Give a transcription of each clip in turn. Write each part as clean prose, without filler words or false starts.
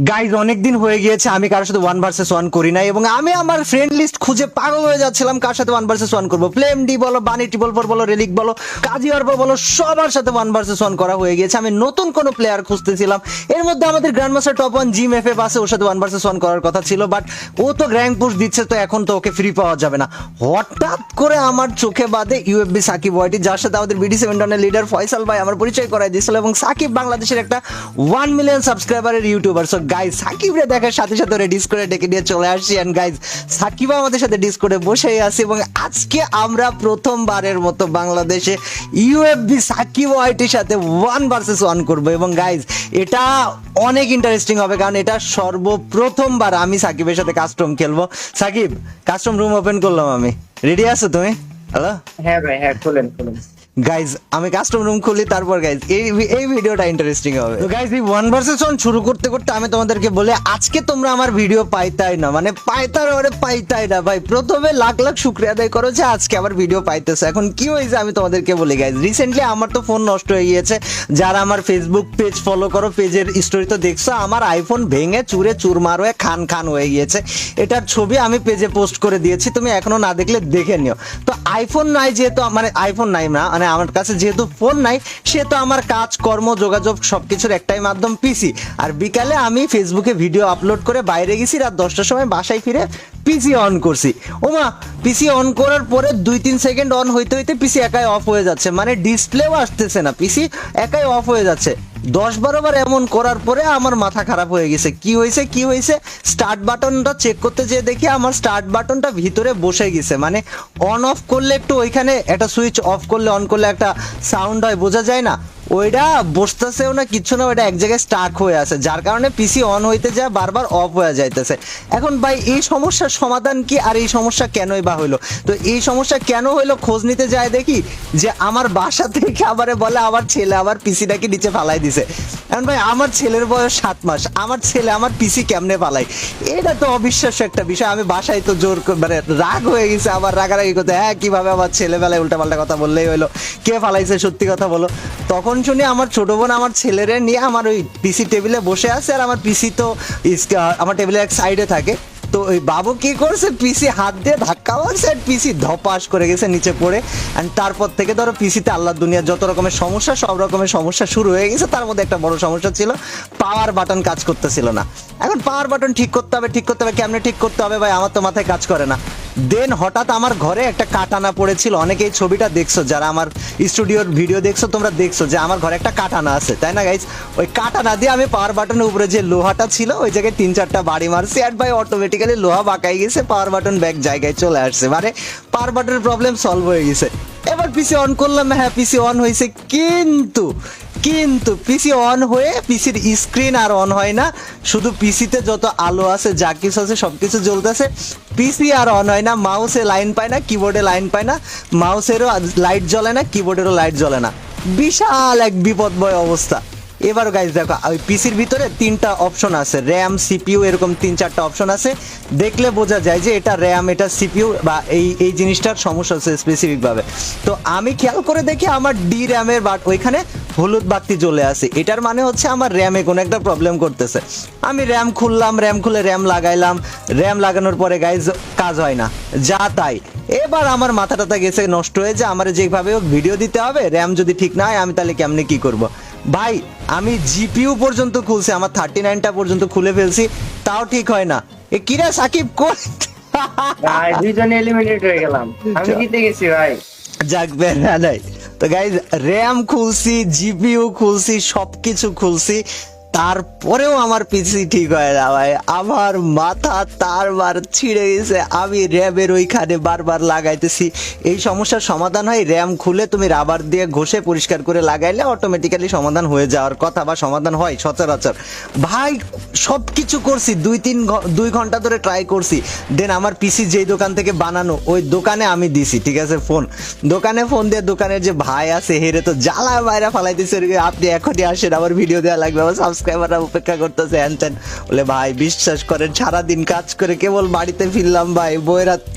Guys অনেকদিন হয়ে গিয়েছে আমি কারোর সাথে 1 vs 1 করি নাই এবং আমি আমার ফ্রেন্ড লিস্ট খুঁজে পাগল হয়ে যাচ্ছিলাম কার সাথে 1 vs 1 করবো। ফ্লেম ডি বলো, বানি ট্রিপল ফোর বলো, রেলিক বলো, কাজী অর্প বলো, সবার সাথে 1 vs 1 করা হয়ে গিয়েছে। আমি নতুন কোনো প্লেয়ার খুঁজতেছিলাম, এর মধ্যে আমাদের grand master top 1 gym F আছে, ওর সাথে 1 vs 1 করার কথা ছিল, বাট ও তো র্যাঙ্ক পুশ দিচ্ছে, তো এখন তো ওকে ফ্রি পাওয়া যাবে না। হঠাৎ করে আমার চোখে বাদে ইউএফবি সাকিব ওয়াইটি, যার সাথে আমাদের বিডি 7 টনের লিডার ফয়সাল ভাই আমার পরিচয় করাই দিয়েছিল, এবং সাকিব বাংলাদেশের একটা 1 মিলিয়ন সাবস্ক্রাইবারের ইউটিউবার। সো গাইজ সাকিব রে দেখার সাথে সাথে ওরে ডিসকর্ডে ডেকে নিয়ে চলে আসছি, এন্ড গাইজ সাকিব আমাদের সাথে ডিসকর্ডে বসেই আছে, এবং আজকে আমরা প্রথমবারের মতো বাংলাদেশে ইউএফবি সাকিব ওয়াইটির সাথে 1 vs 1 করব। এবং গাইজ এটা অনেক ইন্টারেস্টিং হবে, কারণ এটা সর্বপ্রথমবার আমি সাকিবের সাথে কাস্টম খেলবো। সাকিব, কাস্টম রুম ওপেন করলাম আমি, রেডি আছো তুমি? হ্যালো হ্যাঁ ভাই, হ্যাঁ খুলেন খুলেন। গাইজ আমি কাস্টম রুম খুলি, তারপর গাইজ এই ভিডিওটা ইন্টারেস্টিং হবে। তো গাইজ এই 1 vs 1 শুরু করতে করতে আমি তোমাদেরকে বলে, আজকে তোমরা আমার ভিডিও পাইতাই না, মানে পাইতাই না ভাই। প্রথমে লাখ লাখ শুকরিয়া আদায় করো যে আজকে আমার ভিডিও পাইতেছে। এখন কি হয়েছে আমি তোমাদেরকে বলি গাইজ, রিসেন্টলি আমার তো ফোন নষ্ট হয়ে গিয়েছে। যারা আমার ফেসবুক পেজ ফলো করো, পেজের স্টোরি তো দেখছো, আমার আইফোন ভেঙে চুরে চুরমার হয়ে খান হয়ে গিয়েছে। এটার ছবি আমি পেজে পোস্ট করে দিয়েছি, তুমি এখনো না দেখলে দেখে নিও। তো আইফোন নাই যেহেতু, মানে আইফোন নাই না, মানে আমার কাছে যেহেতু ফোন নাই, সেহেতু আমার কাজ কর্ম যোগাযোগ সবকিছুর একটাই মাধ্যম পিসি। আর বিকালে আমি ফেসবুকে ভিডিও আপলোড করে বাইরে গেছি, রাত 10টার সময় বাসায় ফিরে পিসি অন করছি। ওমা, পিসি অন করার পরে 2-3 সেকেন্ড অন হইতে হইতে পিসি একাই অফ হয়ে যাচ্ছে, মানে ডিসপ্লেও আসতেছে না, পিসি একাই অফ হয়ে যাচ্ছে। 10-12 বার এমন করার পরে আমার মাথা খারাপ হয়ে গেছে। কি হয়েছে স্টার্ট বাটনটা চেক করতে যেয়ে দেখি আমার স্টার্ট বাটনটা ভিতরে বসে গেছে, মানে অন অফ করলে একটু ওইখানে একটা সুইচ অফ করলে অন করলে একটা সাউন্ড হয়, বোঝা যায় না, ওইটা বসতেছেও না, কিচ্ছু না, ওইটা এক জায়গায় স্টাক হয়ে আছে, যার কারণে পিসি অন হইতে যায় বারবার অফ হয়ে যাইতেছে। এখন ভাই এই সমস্যার সমাধান কি, আর এই সমস্যা কেনই বা হইলো? তো এই সমস্যা কেন হইলো খোঁজ নিতে যায় দেখি যে আমার বাসা থেকে আমারে বলে আমার ছেলে আমার পিসিটাকে নিচে ফালাই দিছে। এখন ভাই আমার ছেলের বয়স 7 মাস, আমার ছেলে আমার পিসি কেমনে ফালাই? এটা তো অবিশ্বাস্য একটা বিষয়। আমি বাসায় তো জোর মানে রাগ হয়ে গেছে, আবার রাগারাগি করতে, হ্যাঁ কিভাবে আমার ছেলেবেলায় উল্টাপাল্টা কথা বললেই হইলো, কে ফালাইছে সত্যি কথা বলো। তখন শুনি আমার ছোট বোন আমার ছেলেরে নিয়ে আমার ওই পিসি টেবিলে বসে আছে, আর আমার পিসি তো আমার টেবিলের এক সাইডে থাকে। তো ওই বাবু কি করছে, পিসি হাত দিয়ে ধাক্কা মারছে, আর পিসি ধপাস করে গেছে নিচে পড়ে। অ্যান্ড তারপর থেকে ধরো পিসিতে আল্লাহ দুনিয়ার যত রকমের সমস্যা, সব রকমের সমস্যা শুরু হয়ে গেছে। তার মধ্যে একটা বড় সমস্যা ছিল, পাওয়ার বাটন কাজ করতেছিল না। এখন পাওয়ার বাটন ঠিক করতে হবে, কেমনে ঠিক করতে হবে ভাই, আমার তো মাথায় কাজ করে না। দেন হঠাৎ আমার ঘরে একটা কাটানা পড়েছিল, অনেকে এই ছবিটা দেখছো, যারা আমার স্টুডিওর ভিডিও দেখছো তোমরা দেখছো যে আমার ঘরে একটা কাটানা আছে, তাই না গাইজ? ওই কাটানা দিয়ে আমি পাওয়ার বাটনের উপরে যে লোহাটা ছিল ওই জায়গায় 3-4টা বাড়ি মারছি, আর ভাই অটোমেটিক্যালি লোহা বাঁকাই গেছে, পাওয়ার বাটন ব্যাক জায়গায় চলে আসছে, মানে পাওয়ার বাটনের প্রবলেম সলভ হয়ে গেছে। এবার পিসি অন করলাম, হ্যাঁ পিসি অন হয়েছে, কিন্তু পিসি অন হয়ে পিসির স্ক্রিন আর অন হয় না, শুধু পিসিতে যত আলো আছে যা কিছু আছে সবকিছু জ্বলতেছে, পিসি আর অন হয় না। মাউসে লাইন পায় না, কিবোর্ডে লাইন পায় না, মাউসেরও লাইট জ্বলে না, কিবোর্ডেরও লাইট জ্বলে না, বিশাল এক বিপদময় অবস্থা। এবার গাইজ দেখো, ওই পিসির ভিতরে 3টা অপশন আছে, র্যাম সিপিইউ এরকম 3-4টা অপশন আছে, দেখলে বোঝা যায় যে এটা র্যাম, এটা সিপিইউ, বা এই জিনিসটার সমস্যা আছে স্পেসিফিক ভাবে। তো আমি খেয়াল করে দেখি আমার ডি র্যামের ওইখানে হলুদ বাতি জ্বলে আছে, এটার মানে হচ্ছে আমার র্যামে কোনো একটা প্রবলেম করতেছে। আমি র্যাম খুললাম, র্যাম খুলে র্যাম লাগাইলাম, র্যাম লাগানোর পরে গাইজ কাজ হয় না, যা তাই। এবার আমার মাথাটা গেছে নষ্ট হয়ে, যে আমার যেভাবে ভিডিও দিতে হবে, র্যাম যদি ঠিক না হয় আমি তাহলে কেমনে কি করব। ভাই আমি জিপিইউ পর্যন্ত খুলছি, আমার 39টা পর্যন্ত খুলে ফেলছি, তাও ঠিক হয় না। এ কিরা সাকিব কোন ভাই দুইজনে এলিমিনেট হয়ে গেলাম, আমি জিতে গেছি ভাই। যাক বেড়া নাই। তো গাইজ র্যাম খুলছি, জিপিইউ খুলছি, সবকিছু খুলছি, তারপরেও আমার পিসি ঠিক হয় না ভাই। আমার মাথা তারবার ছিঁড়ে গেছে, আমি র্যামের ওইখানে বারবার লাগাইতেছি। এই সমস্যার সমাধান হয় র্যাম খুলে তুমি রাবার দিয়ে ঘষে পরিষ্কার করে লাগাইলে অটোমেটিক্যালি সমাধান হয়ে যাওয়ার কথা, বা সমাধান হয় সচরাচর। ভাই সব কিছু করছি, 2 ঘন্টা ধরে ট্রাই করছি। দেন আমার পিসি যেই দোকান থেকে বানানো ওই দোকানে আমি দিছি, ঠিক আছে, দোকানে ফোন দিয়ে দোকানের যে ভাই আছে হেরে তো জ্বালা বাইরে ফালাইতেছে, আপনি এখনই আসেন, আমার ভিডিও দেওয়া লাগবে, আমার সাবস্ক্রাইবাররা অপেক্ষা করতেছে হ্যান ত্যান। বলে ভাই বিশ্বাস করেন সারাদিন কাজ করে কেবল বাড়িতে ফিরলাম ভাই,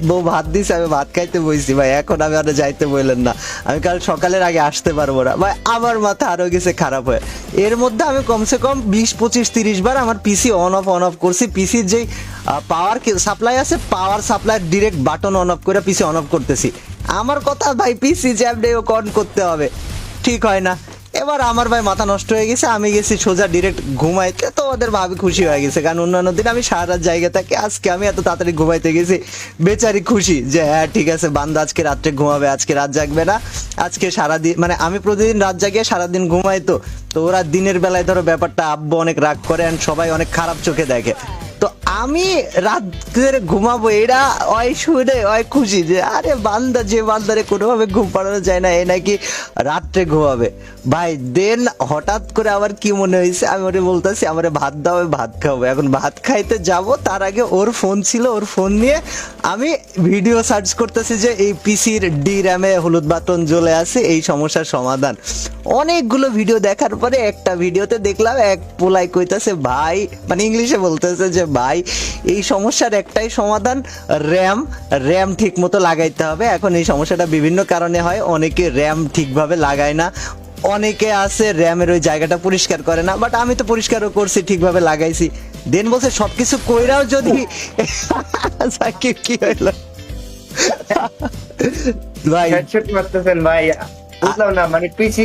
বউ ভাত দিছে, আমি ভাত খাইতে বইছি ভাই, এখন আমি আর যাইতে বললেন না, আমি কাল সকালের আগে আসতে পারবো না ভাই। আমার মাথা আরো গেছে খারাপ হয়ে। এর মধ্যে আমি কমসে কম 20-25-30 বার আমার পিসি অন অফ করছি। পিসির যেই পাওয়ার সাপ্লাই আছে, power supply direct button on of করে পিসি অন অফ করতেছি। আমার কথা ভাই পিসি জ্যামডে অন করতে হবে, ঠিক হয় না। এবার আমার ভাই মাথা নষ্ট হয়ে গেছে, আমি গেছি সোজা ডিরেক্ট ঘুমাইতে। তো ওদের ভাবি খুশি হয়ে গেছে, কারণ অন্যান্য দিন আমি সারা রাত জায়গা থাকি, আজকে আমি এত তাড়াতাড়ি ঘুমাইতে গেছি, বেচারি খুশি যে হ্যাঁ ঠিক আছে বান্দা আজকে রাত্রে ঘুমাবে, আজকে রাত জাগবে না, আজকে সারাদিন মানে আমি প্রতিদিন রাত জাগিয়ে সারাদিন ঘুমাই। তো ওরা দিনের বেলায় ধরো ব্যাপারটা আব্বু অনেক রাগ করে and সবাই অনেক খারাপ চোখে দেখে। তো আমি রাত্রে ঘুমাবো, এরা ওই শুনে ওই খুশি যে আরে বান্দা, যে বান্দারে কোনোভাবে ঘুম পাড়ানো যায় না, এ নাকি রাত্রে ঘুমাবে ভাই। দেন হঠাৎ করে আবার কি মনে হয়েছে, আমি ওরে বলতেছি আমারে ভাত দাও, আমি ভাত খাবো। এখন ভাত খাইতে যাব তার আগে ওর ফোন ছিল, ওর ফোন নিয়ে আমি ভিডিও সার্চ করতেছি যে এই পিসির ডি র্যামে হলুদ বাটন জ্বলে আছে, এই সমস্যার সমাধান। অনেকগুলো ভিডিও দেখার পরে একটা ভিডিওতে দেখলাম এক পোলাই কইতাছে ভাই, মানে ইংলিশে বলতেছে যে ভাই এই সমস্যার একটাই সমাধান, র্যাম ঠিক মতো লাগাইতে হবে। এখন এই সমস্যাটা বিভিন্ন কারণে হয়, অনেকে র্যাম ঠিকভাবে লাগায় না, অনেকে আছে র্যামের ওই জায়গাটা পরিষ্কার করে না, বাট আমি তো পরিষ্কারও করছি, ঠিকভাবে লাগাইছি। দেন বলছে সবকিছু কইরাও যদি সাকিব কি হইলো ভাই, হেডশট মারতেছেন ভাই, বুঝলাম না, মানে পিসি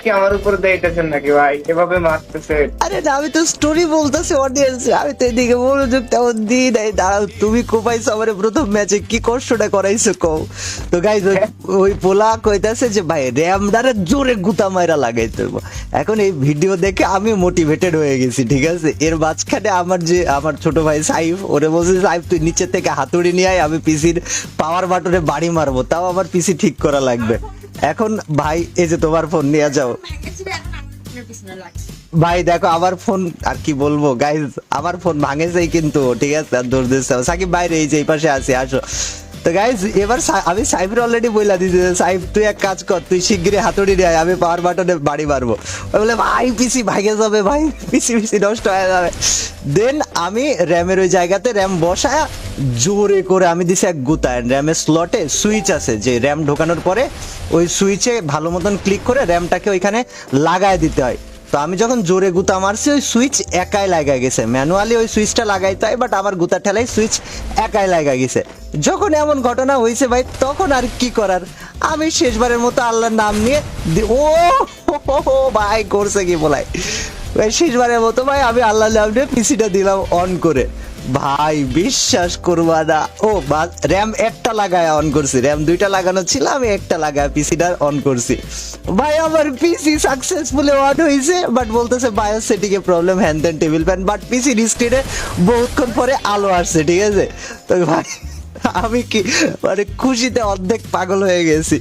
কি আমার উপর দেইতেছেন নাকি ভাই, এভাবে মারতেছে? আরে না আমি তো স্টোরি বলতেছি অডিয়েন্স, আমি তো এদিকে মনোযোগ তেমন দিই নাই। দাঁড়াও, তুমি কোপাইছো আমার প্রথম ম্যাচে, কি কষ্টটা করাইছো কও। তো গাইজ ওই পোলা কইতাছে যে ভাই র্যামডারে জোরে গুতা মাইরা লাগাইতে হবে। এখন এই ভিডিও দেখে আমি মোটিভেটেড হয়ে গেছি, ঠিক আছে। এর মাঝখানে আমার ছোট ভাই সাইফ, ওরে বলছে সাইফ তুই নিচে থেকে হাতুড়ি নিয়ে আয়, আমি পিসির পাওয়ার বাটনে বাড়ি মারবো, তাও আমার পিসি ঠিক করা লাগবে। এখন ভাই এই যে তোমার ফোন নিয়ে যাও ভাই, দেখো আমার ফোন, আর কি বলবো গাইজ, আমার ফোন ভাঙেছেই কিন্তু, ঠিক আছে। আর দৌড় দিচ্ছে সাকিব বাইরে, এই যে এই পাশে আছে, আসো। তো গাইজ এবার আমি সাইফের অলরেডি বইলা দিয়েছি, সাইফ তুই এক কাজ কর, তুই শিগগিরই হাতুড়ি নিয়ে আয়, আমি পাওয়ার বাটনে বাড়ি মারবো। ওই বলে ভাই পিসি ভাঙে যাবে ভাই, পিসি নষ্ট হয়ে যাবে। দেন আমি র্যামের ওই জায়গাতে র্যাম বসায় জোরে করে আমি দিছি এক গুতায়। র্যামের স্লটে সুইচ আছে, যে র্যাম ঢোকানোর পরে ওই সুইচে ভালো মতন ক্লিক করে র্যামটাকে ওইখানে লাগায় দিতে হয়। তো আমি যখন জোরে গুতা মারছি ওই সুইচ একাই লাগাই গেছে, ম্যানুয়ালি ওই সুইচটা লাগাইতে হয়, বাট আমার গুতা ঠেলাই সুইচ একাই লাগাই গেছে। যখন এমন ঘটনা হয়েছে ভাই, তখন আর কি করার, আমি শেষবারের মতো আল্লাহর নাম নিয়ে ও ভাই করছে কি বলাই, শেষবারের মতো ভাই আমি আল্লাহর নাম নিয়ে পিসিটা দিলাম অন করে। ভাই বিশ্বাস করবা না, ও র্যাম একটা লাগায় অন করছি, র্যাম দুইটা লাগানো ছিল, আমি একটা লাগায় পিসিটা অন করছি। ভাই আমার পিসি সাকসেসফুলি অন হয়েছে, বাট বলতেছে বায়োস সেটিং এ প্রবলেম, হ্যান ত্যান টেবিল ফ্যান, বাট পিসি স্ক্রিনে বহুক্ষণ পরে আলো আসছে, ঠিক আছে। তো ভাই আমি কি মানে খুশিতে অর্ধেক পাগল হয়ে গেছি।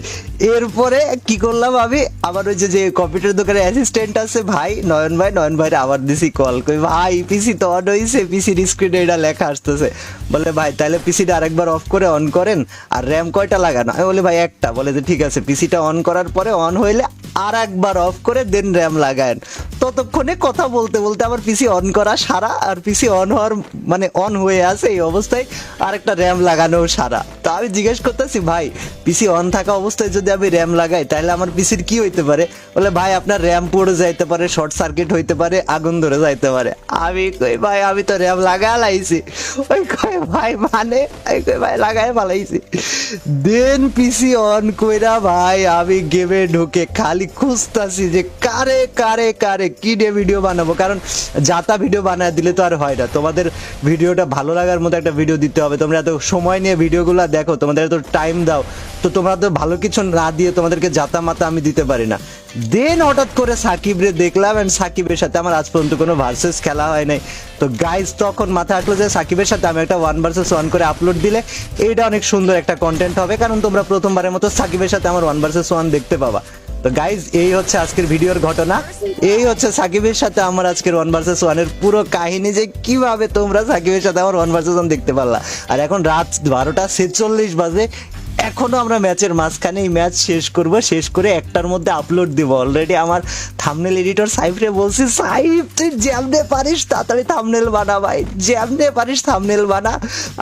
এরপরে কি করলাম, আমি আবার ওই যে কম্পিউটার দোকানে অ্যাসিস্ট্যান্ট আছে ভাই নয়ন ভাই আবার দিছি কল, কই ভাই পিসি তো অন হয়েছে, পিসির স্ক্রিনে এটা লেখা আসতেছে। বলে ভাই তাহলে পিসিটা আরেকবার অফ করে অন করেন, আর র্যাম কয়টা লাগানো, আমি বলি ভাই একটা। বলে যে ঠিক আছে, পিসিটা অন করার পরে অন হইলে আর একবার অফ করে দেন র্যাম লাগায়েন। ততক্ষণে কথা বলতে বলতে আমার পিসি অন করা সারা, আর পিসি অন হওয়ার মানে অন হয়ে আছে এই অবস্থায় আর একটা র্যাম লাগানো সারা। তো আমি জিজ্ঞেস করতেছি ভাই পিসি অন থাকা অবস্থায় যদি আমি র্যাম লাগাই তাহলে আমার পিসির কি হইতে পারে? বলে ভাই আপনার র্যাম পড়ে যাইতে পারে, শর্ট সার্কিট হইতে পারে, আগুন ধরে যাইতে পারে। আমি কই ভাই আমি তো র্যাম লাগাই লাইছি। ওই কই ভাই মানে আমি কই ভাই লাগাই ফালাইছি। দেন পিসি অন কইরা ভাই আমি গেমে ঢুকে খালি খুঁজতাছি যে কারে কারে কারে কি দিয়ে ভিডিও বানাবো, কারণ যাতা ভিডিও বানায় দিলে তো আর হয় না। তোমাদের ভিডিওটা ভালো লাগার মতো একটা ভিডিও দিতে হবে, তোমরা এত সময় নিয়ে ভিডিওগুলো দেখো, তোমাদের এত টাইম দাও, তো তোমরা তো ভালো কিছু না দিয়ে তোমাদেরকে জাতা মাতা আমি দিতে পারি না। দেন হঠাৎ করে সাকিবরে দেখলাম, এন্ড সাকিবের সাথে আমার আজ পর্যন্ত কোনো ভার্সেস খেলা হয় নাই। তো গাইজ তখন মাথায় আসলো যে সাকিবের সাথে আমি একটা 1vs1 করে আপলোড দিলে এইটা অনেক সুন্দর একটা কন্টেন্ট হবে, কারণ তোমরা প্রথমবারের মতো সাকিবের সাথে আমার 1vs1 দেখতে পাবা। তো গাইজ এই হচ্ছে আজকের ভিডিওর ঘটনা, এই হচ্ছে সাকিবের সাথে আমার আজকের 1vs1 এর পুরো কাহিনী, যে কিভাবে তোমরা সাকিবের সাথে আমার 1vs1 দেখতে পারলা। আর এখন রাত 12টা 46 বাজে, এখনো আমরা ম্যাচের মাঝখানে এই ম্যাচ শেষ করব, শেষ করে একটার মধ্যে আপলোড দিব। অলরেডি আমার থাম্বনেল এডিটর সাইফরে বলছি, সাইফ তুই যেমনে পারিস তাড়াতাড়ি থাম্বনেল বানা ভাই, যেমনে পারিস থাম্বনেল বানা,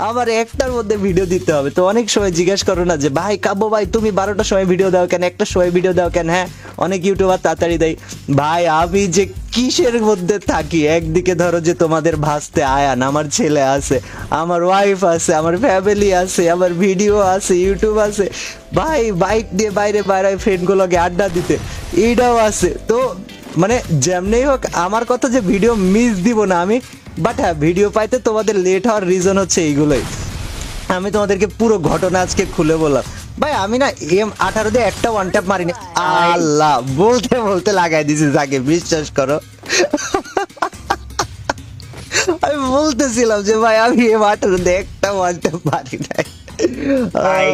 আমার একটার মধ্যে ভিডিও দিতে হবে। তো অনেক সময় জিজ্ঞেস করো না যে ভাই কাব্য ভাই তুমি 12টার সময় ভিডিও দাও কেন, একটার সময় ভিডিও দাও কেন? হ্যাঁ অনেক ইউটিউবার তাড়াতাড়ি দেয় ভাই, আমি যে কিসের মধ্যে থাকি। একদিকে ধরো যে তোমাদের ভাসতে আয়ান, আমার ছেলে আছে, আমার ওয়াইফ আছে, আমার ফ্যামিলি আছে, আমার ভিডিও আছে, ইউটিউব আছে ভাই, বাইক দিয়ে বাইরে বাইরে ফ্রেন্ডগুলোকে আড্ডা দিতে এইটাও আছে। তো মানে যেমনিই হোক আমার কথা যে ভিডিও মিস দিব না আমি, বাট হ্যাঁ ভিডিও পাইতে তোমাদের লেট হওয়ার রিজন হচ্ছে এইগুলোই। আমি তোমাদেরকে পুরো ঘটনা আজকে খুলে বললাম ভাই, আমি না M18 দিয়ে একটা ওয়ান ট্যাপ মারিনি, আল্লাহ বলতে বলতে লাগাই দিছি যাকে, বিশ্বাস করো। আমি বলতেছিলাম যে ভাই আমি M18 দিয়ে একটা ওয়ান ট্যাপ মারি নাই। ভাই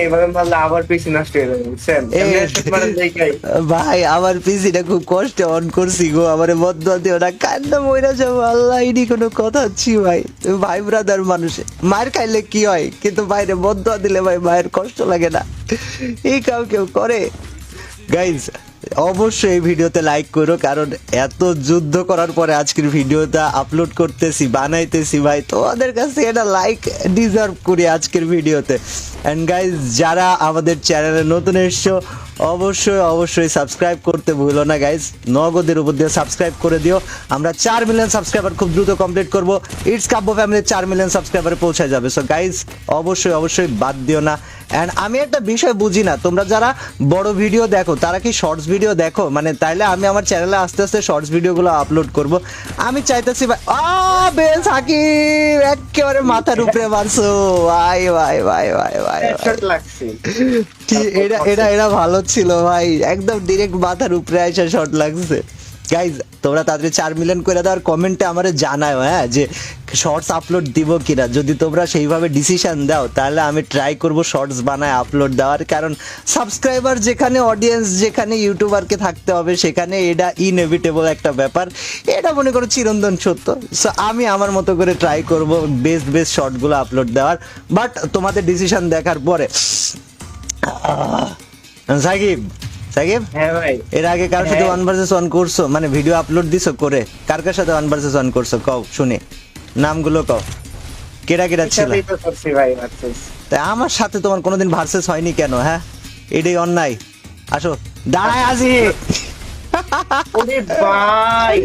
এভাবে মারলে আবার পিসি নষ্ট হয়ে যাবে, বুঝছেন? এমনি headshot মারার জায়গায়। ভাই আমার পিসিটা খুব কষ্টে অন করছি গো, আমার বদয়া দিও না, কান্না মইরা যাবো, আল্লাহ ইনি কোনো কথা হচ্ছি ভাই, তুমি ভাই ব্রাদার মানুষে মায়ের খাইলে কি হয়, কিন্তু বাইরে বদয়া দিলে ভাই মায়ের কষ্ট লাগে না, এই কাউ কেউ করে। গাইজ অবশ্যই এই ভিডিওতে লাইক করো, কারণ এত যুদ্ধ করার পরে আজকের ভিডিওটা আপলোড করতেছি, বানাইতেছি ভাই, তোমাদের কাছে এটা লাইক ডিজার্ভ করি আজকের ভিডিওতে। অ্যান্ড গাইজ যারা আমাদের চ্যানেলে নতুন এসছো অবশ্যই অবশ্যই সাবস্ক্রাইব করতে ভুলো না গাইজ, নগদের উপর দিয়ে সাবস্ক্রাইব করে দিও। আমরা 4 মিলিয়ন সাবস্ক্রাইবার খুব দ্রুত কমপ্লিট করব, ইটস কাব্য ফ্যামিলি 4 মিলিয়ন সাবস্ক্রাইবারে পৌঁছায় যাবে। সো গাইজ অবশ্যই অবশ্যই বাদ দিও না। অ্যান্ড আমি একটা বিষয় বুঝি না, তোমরা যারা বড় ভিডিও দেখো তারা কি শর্টস ভিডিও দেখো? মানে তাইলে আমি আমার চ্যানেলে আস্তে আস্তে শর্টস ভিডিওগুলো আপলোড করব। আমি চাইতেছি ভাই বেশ সাকিব একেবারে মাথার উপরে মারছো ভাই ভাই ভাই ভাই ভাই Headshot লাগছে। এটা এটা এটা ভালো ছিল ভাই, একদম ডিরেক্ট মাথার উপরে আইসা শট লাগছে। গাইজ তোমরা তাড়াতাড়ি 4 মিলিয়ন করে দাও, আর কমেন্টে আমারে জানাও হ্যাঁ যে শর্টস আপলোড দিব কিনা। যদি তোমরা সেইভাবে ডিসিশন দাও তাহলে আমি ট্রাই করব শর্টস বানায় আপলোড দেওয়ার, কারণ সাবস্ক্রাইবার যেখানে, অডিয়েন্স যেখানে, ইউটিউবারকে থাকতে হবে সেখানে, এটা ইনএভিটেবল একটা ব্যাপার, এটা মনে করো চিরন্তন সত্য। সো আমি আমার মতো করে ট্রাই করব বেস্ট বেস্ট শর্টগুলো আপলোড দেওয়ার, বাট তোমাদের ডিসিশন দেখার পরে। সাকিব সাকিব হ্যাঁ ভাই, এর আগে কার সাথে 1 vs 1 করছো, মানে ভিডিও আপলোড দিছো করে? কার কার সাথে 1 vs 1 করছো কও শুনি, নামগুলো কও, কেডা কেডা ছিল? এটাতেই তো করছি ভাই ভার্সেস। তাই আমার সাথে তোমার কোনোদিন ভার্সেস হয়নি কেন? হ্যাঁ এটাই অন্যায়। আসো দাঁড়ায় আছি। ওরে ভাই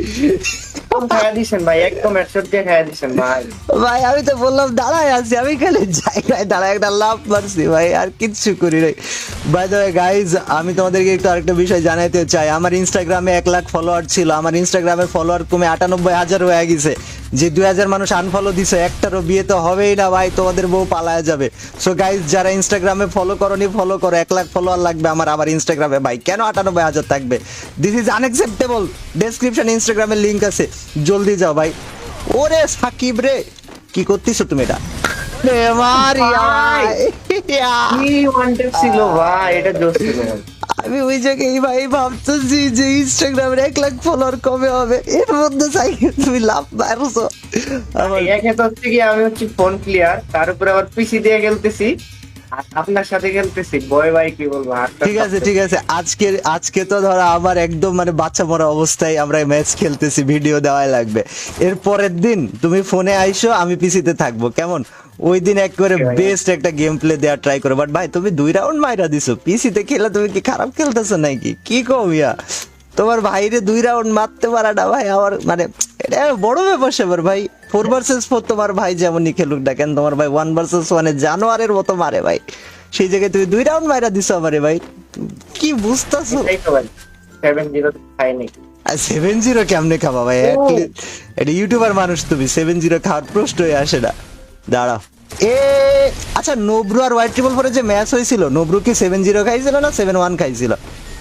খায়া দিছেন ভাই, একদম হেডশট দিয়ে খায়া দিছেন ভাই। ভাই আমি তো বললাম দাঁড়ায় আছি, আমি খালি জায়গায় দাঁড়ায় একটা লাভ মারছি ভাই, আর কিচ্ছু করি নাই। বাই দ্য ওয়ে গাইজ আমি তোমাদেরকে একটু আরেকটা বিষয় জানাইতে চাই, আমার ইনস্টাগ্রামে 1 লাখ ফলোয়ার ছিল, আমার ইনস্টাগ্রামের ফলোয়ার কমে 98,000 হয়ে গেছে। যে 2000 মানুষ আনফলো দিছে, একটারও বিয়ে তো হবেই না ভাই, তোমাদের বউ পালায়া যাবে। সো গাইজ যারা ইনস্টাগ্রামে ফলো করনি ফলো করো, 1 লাখ ফলোয়ার লাগবে আমার আবার ইনস্টাগ্রামে ভাই, কেন 98,000 থাকবে? This is unacceptable. ডেসক্রিপশনে ইনস্টাগ্রামের লিঙ্ক আছে, জলদি যাও ভাই। ওরে সাকিব রে কি করতেছো তুমি? এটা রে মারিয়া কি ওয়ান ট্যাপ ছিল ভাই, এটা জোশ ছিল ভাই। আমি ওই জায়গায় ভাই ভাবতেছি যে ইনস্টাগ্রামের 1 লাখ ফলোয়ার কবে হবে, এর মধ্যে সাইকেল তুমি লাভ মারছো। আমার একে তো হচ্ছে কি আমি হচ্ছে ফোন ক্লিয়ার, তার উপরে আবার পিসি দিয়ে খেলতেছি, আর আপনার সাথে খেলতেছি, বয় ভাই কি বলবো। ঠিক আছে ঠিক আছে, আজকে তো ধরো আমার একদম মানে বাচ্চা মরা অবস্থায় আমরা ম্যাচ খেলতেছি, ভিডিও দেওয়াই লাগবে। এর পরের দিন তুমি ফোনে আইসো, আমি পিসিতে থাকবো, কেমন? ওই দিন একবারে বেস্ট একটা গেম প্লে দেওয়ার ট্রাই করো। বাট ভাই তুমি 2 রাউন্ড মাইরা দিছো, পিসিতে খেলে তুমি কি খারাপ খেলতেছো নাকি? কি কও ইয়া, তোমার ভাইরে 2 রাউন্ড মারতে পারাটা ভাই আমার মানে এটা বড় ব্যাপার স্যাপার ভাই। 4 vs 4 তোমার ভাই যেমনই খেলুক না কেন, তোমার ভাই 1 vs 1 জানোয়ারের মতো মারে ভাই, সেই জায়গায় তুমি 2 রাউন্ড মাইরা দিছো আমারে ভাই, কি বুঝতেছো? এই তো ভাই 7-0 খাইনি। 7-0 কেমনে খাবা ভাই? এটা ইউটিউবার মানুষ, তুমি 7-0 খাওয়ার প্রশ্নই আসে না। দাঁড়াও আচ্ছা, নবরু আর হোয়াইট ট্রিপল 4 যে ম্যাচ হয়েছিল, নবরু কি 7-0 খাইছিল না 7-1 খাইছিল?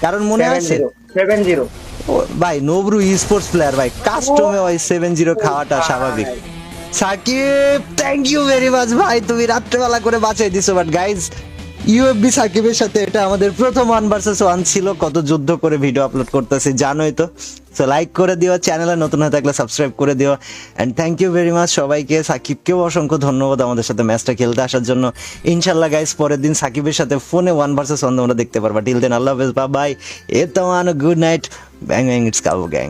কারণ মনে আছে 7-0 ভাই, নবরু স্পোর্টস প্লেয়ার ভাই, কাস্টমে ওই 7-0 খাওয়াটা স্বাভাবিক। Shakib thank you very much ভাই, তুমি রাত্রেবেলা করে বাঁচাই দিছো। বাট গাইজ ইউএফবি সাকিবের সাথে এটা আমাদের প্রথম 1 vs 1 ছিল। কত যুদ্ধ করে ভিডিও আপলোড করতেছি জানোই তো। সো লাইক করে দিও, চ্যানেলে নতুন হয়ে থাকলে সাবস্ক্রাইব করে দিও। And thank you very much সবাইকে। সাকিবকেও অসংখ্য ধন্যবাদ আমাদের সাথে ম্যাচটা খেলতে আসার জন্য। ইনশাল্লাহ গাইস পরের দিন সাকিবের সাথে ফোনে 1 vs 1 তোমরা দেখতে পারবা। টিল দেন আল্লাহ হাফেজ, বাই বাই, এ তো good night, bang bang, it's কাবু গ্যাং।